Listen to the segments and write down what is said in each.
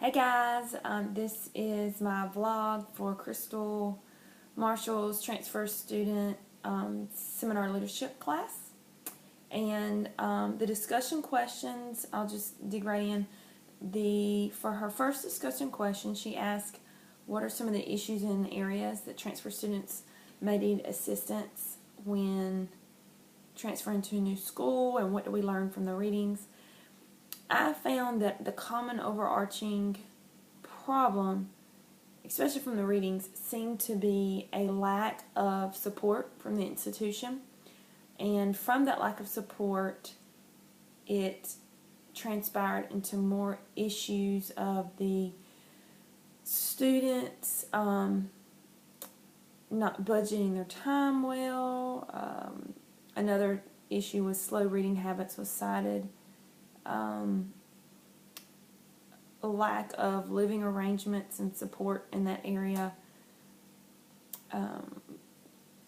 Hey guys, this is my vlog for Crystal Marshall's transfer student seminar leadership class. And the discussion questions, I'll just dig right in. For her first discussion question, she asked, what are some of the issues and areas that transfer students may need assistance when transferring to a new school, and what do we learn from the readings? I found that the common overarching problem, especially from the readings, seemed to be a lack of support from the institution. And from that lack of support, it transpired into more issues of the students not budgeting their time well. Another issue was slow reading habits was cited. Lack of living arrangements and support in that area,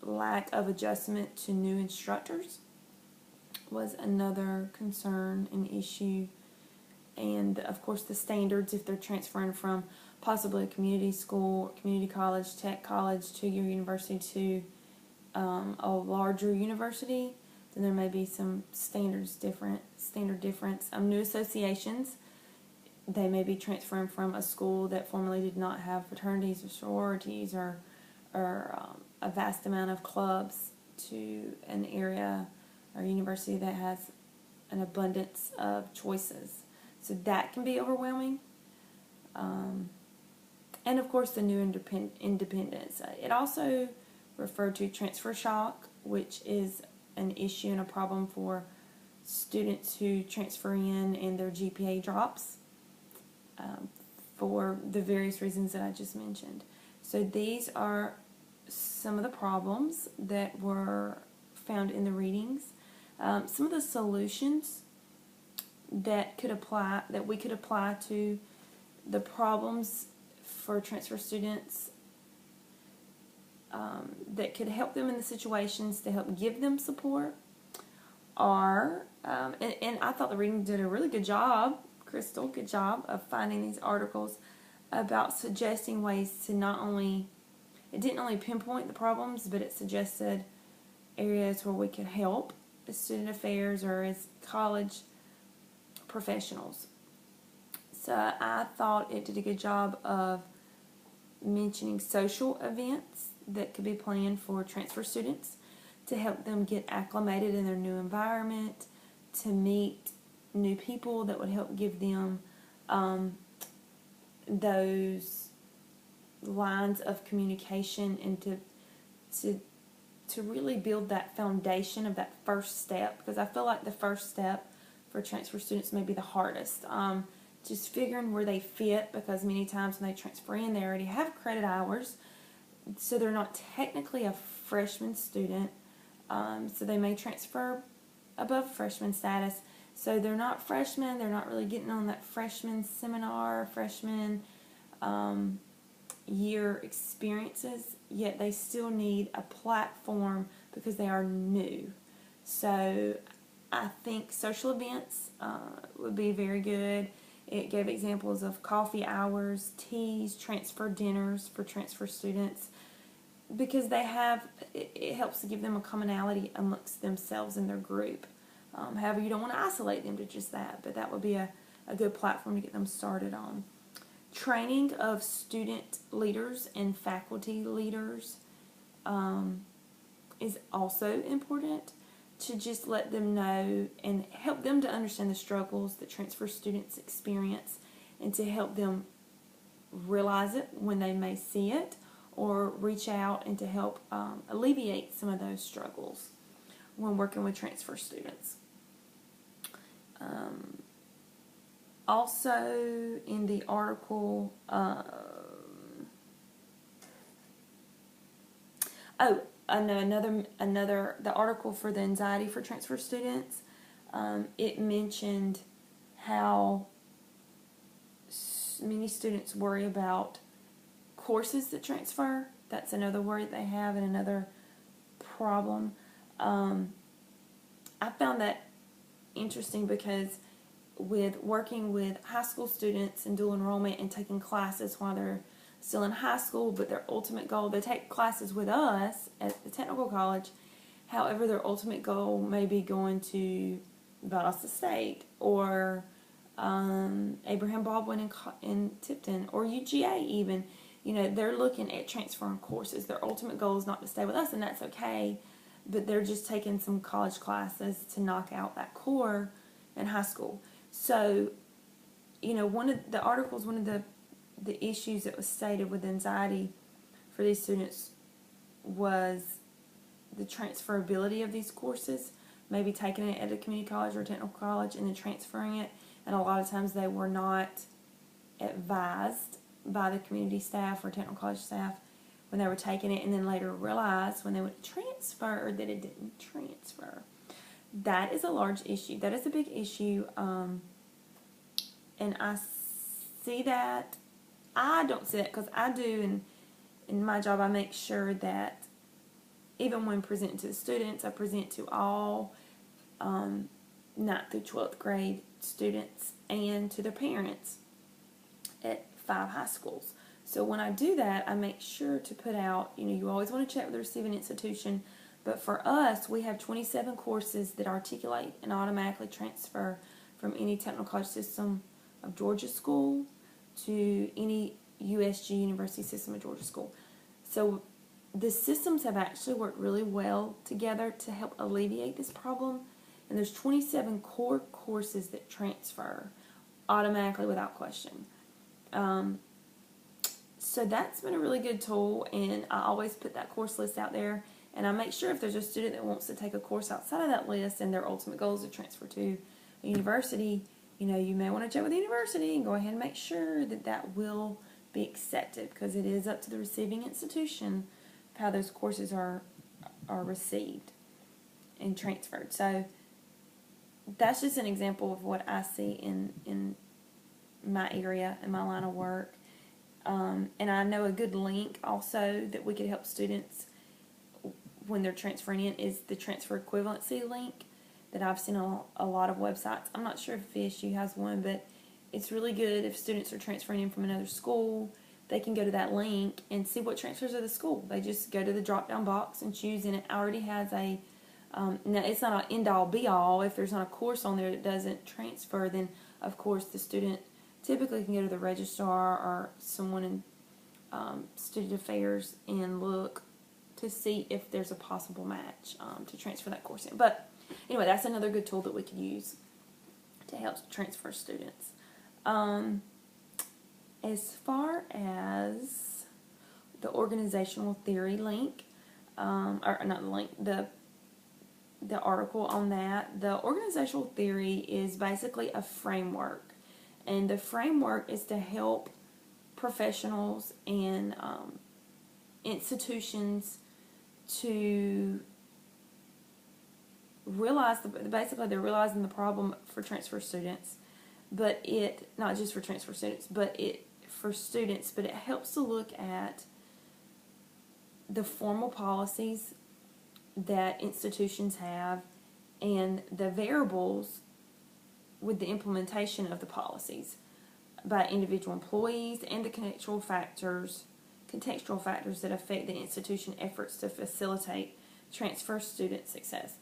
lack of adjustment to new instructors was another concern and issue, and of course the standards if they're transferring from possibly a community school, community college, tech college, 2-year university to a larger university, then there may be some standard difference. New associations, they may be transferring from a school that formerly did not have fraternities or sororities or a vast amount of clubs to an area or university that has an abundance of choices. So that can be overwhelming. And of course the new independence. It also referred to transfer shock, which is an issue and a problem for students who transfer in and their GPA drops for the various reasons that I just mentioned. So these are some of the problems that were found in the readings. Some of the solutions that we could apply to the problems for transfer students that could help them in the situations to help give them support are, and I thought the reading did a really good job, Crystal, good job of finding these articles about suggesting ways to it didn't only pinpoint the problems, but it suggested areas where we could help as student affairs or as college professionals. So I thought it did a good job of mentioning social events that could be planned for transfer students to help them get acclimated in their new environment, to meet new people that would help give them those lines of communication and to really build that foundation of that first step, because I feel like the first step for transfer students may be the hardest. Just figuring where they fit, because many times when they transfer in, they already have credit hours, so they're not technically a freshman student, so they may transfer above freshman status. So they're not freshmen, they're not really getting on that freshman seminar, freshman year experiences, yet they still need a platform because they are new. So I think social events would be very good. It gave examples of coffee hours, teas, transfer dinners for transfer students, because it helps to give them a commonality amongst themselves and their group. However, you don't want to isolate them to just that, but that would be a good platform to get them started on. Training of student leaders and faculty leaders is also important, to just let them know and help them to understand the struggles that transfer students experience, and to help them realize it when they may see it, or reach out and to help alleviate some of those struggles when working with transfer students. Also in the article, the article for the anxiety for transfer students, it mentioned how many students worry about courses that transfer. That's another worry they have, and another problem. I found that interesting because with working with high school students in dual enrollment and taking classes while they're still in high school, but their ultimate goal, they take classes with us at the technical college. However, their ultimate goal may be going to Valdosta State or Abraham Baldwin in Tipton or UGA even. You know, they're looking at transferring courses. Their ultimate goal is not to stay with us, and that's okay, but they're just taking some college classes to knock out that core in high school. So, you know, one of the articles, one of the issues that was stated with anxiety for these students was the transferability of these courses, maybe taking it at a community college or a technical college and then transferring it, and a lot of times they were not advised by the community staff or technical college staff when they were taking it, and then later realized when they went to transfer that it didn't transfer. That is a large issue. That is a big issue, and I see that. I don't see that because I do, and in my job I make sure that even when presenting to the students, I present to all 9th through 12th grade students and to their parents at 5 high schools. So when I do that, I make sure to put out, you know, you always want to check with the receiving institution, but for us, we have 27 courses that articulate and automatically transfer from any technical college system of Georgia school to any USG, University System of Georgia school. So the systems have actually worked really well together to help alleviate this problem, and there's 27 core courses that transfer automatically without question. So that's been a really good tool, and I always put that course list out there, and I make sure if there's a student that wants to take a course outside of that list and their ultimate goal is to transfer to a university, you know, you may want to check with the university and go ahead and make sure that that will be accepted, because it is up to the receiving institution how those courses are received and transferred. So that's just an example of what I see in my area and my line of work. And I know a good link also that we could help students when they're transferring in is the transfer equivalency link that I've seen on a lot of websites. I'm not sure if VSU has one, but it's really good if students are transferring in from another school. They can go to that link and see what transfers to the school. They just go to the drop-down box and choose, and it already has a, now it's not an end-all, be-all. If there's not a course on there that doesn't transfer, then of course the student typically can go to the registrar or someone in student affairs and look to see if there's a possible match to transfer that course in. But anyway, that's another good tool that we could use to help transfer students. As far as the organizational theory link, or not the link, the article on that, the organizational theory is basically a framework, and the framework is to help professionals and institutions to realize, basically they're realizing the problem for transfer students, but it, not just for transfer students, but it for students, but it helps to look at the formal policies that institutions have and the variables with the implementation of the policies by individual employees and the contextual factors that affect the institution efforts to facilitate transfer student success.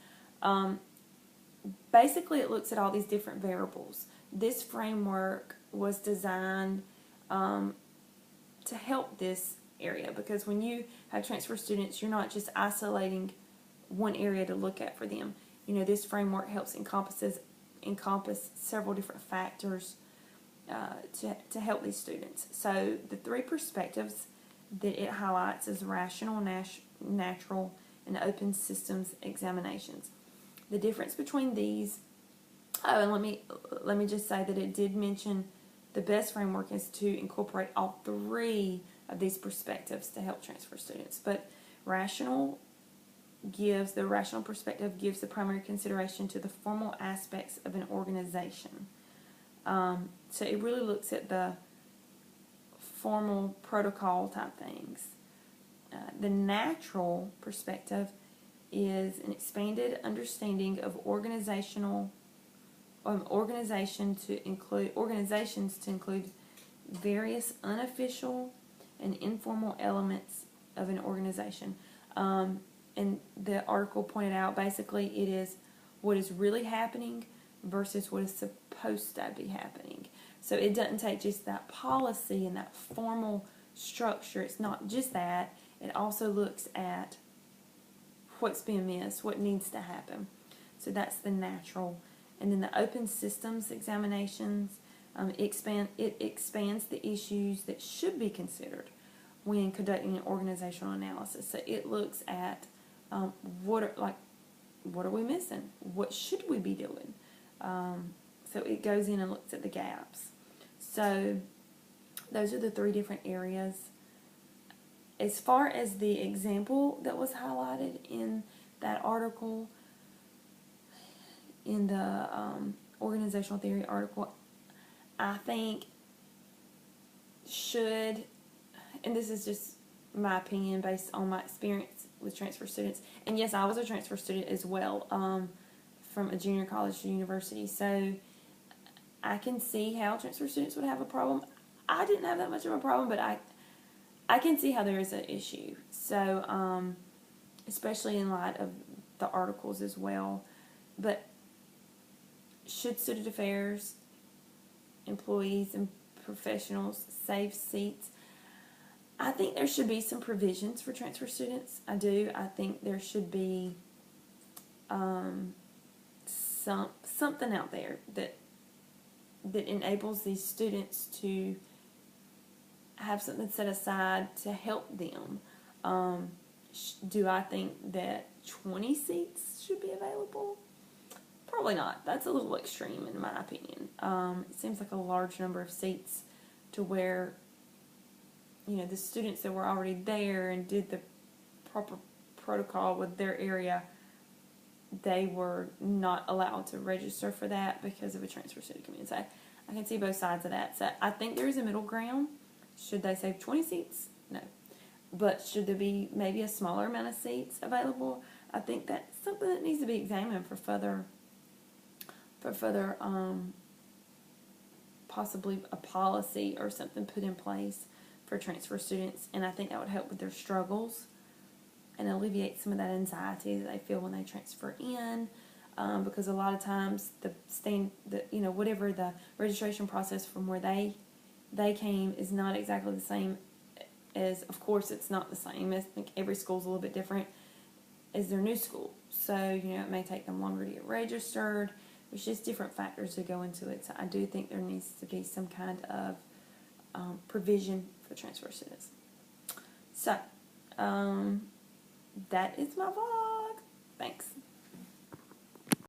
Basically, it looks at all these different variables. This framework was designed to help this area, because when you have transfer students, you're not just isolating one area to look at for them. You know, this framework helps encompass several different factors to help these students. So the 3 perspectives that it highlights is rational, natural, and open systems examinations. The difference between these, and let me just say that it did mention the best framework is to incorporate all 3 of these perspectives to help transfer students. But the rational perspective gives the primary consideration to the formal aspects of an organization. So it really looks at the formal protocol type things. The natural perspective is an expanded understanding of organizational organizations to include various unofficial and informal elements of an organization. And the article pointed out basically it is what is really happening versus what is supposed to be happening. So it doesn't take just that policy and that formal structure. It's not just that. It also looks at what's being missed, what needs to happen. So that's the natural. And then the open systems examinations, it expands the issues that should be considered when conducting an organizational analysis. So it looks at what are we missing? What should we be doing? So it goes in and looks at the gaps. So those are the 3 different areas. As far as the example that was highlighted in that article, in the organizational theory article, I think should, and this is just my opinion based on my experience with transfer students, and yes, I was a transfer student as well, from a junior college to university, so I can see how transfer students would have a problem. I didn't have that much of a problem, but I can see how there is an issue. So, especially in light of the articles as well. But should student affairs, employees, and professionals save seats? I think there should be some provisions for transfer students. I do. I think there should be something out there that enables these students to have something set aside to help them. Do I think that 20 seats should be available? Probably not. That's a little extreme in my opinion. It seems like a large number of seats to where, the students that were already there and did the proper protocol with their area, they were not allowed to register for that because of a transfer student community. So I can see both sides of that. So I think there is a middle ground. Should they save 20 seats? No. But should there be maybe a smaller amount of seats available? I think that's something that needs to be examined for further possibly a policy or something put in place for transfer students. And I think that would help with their struggles and alleviate some of that anxiety that they feel when they transfer in. Because a lot of times whatever the registration process from where they came is not exactly the same as, of course it's not the same. I think every school's a little bit different as their new school. So, it may take them longer to get registered. There's just different factors that go into it. So I do think there needs to be some kind of provision for transfer students. So, that is my vlog. Thanks.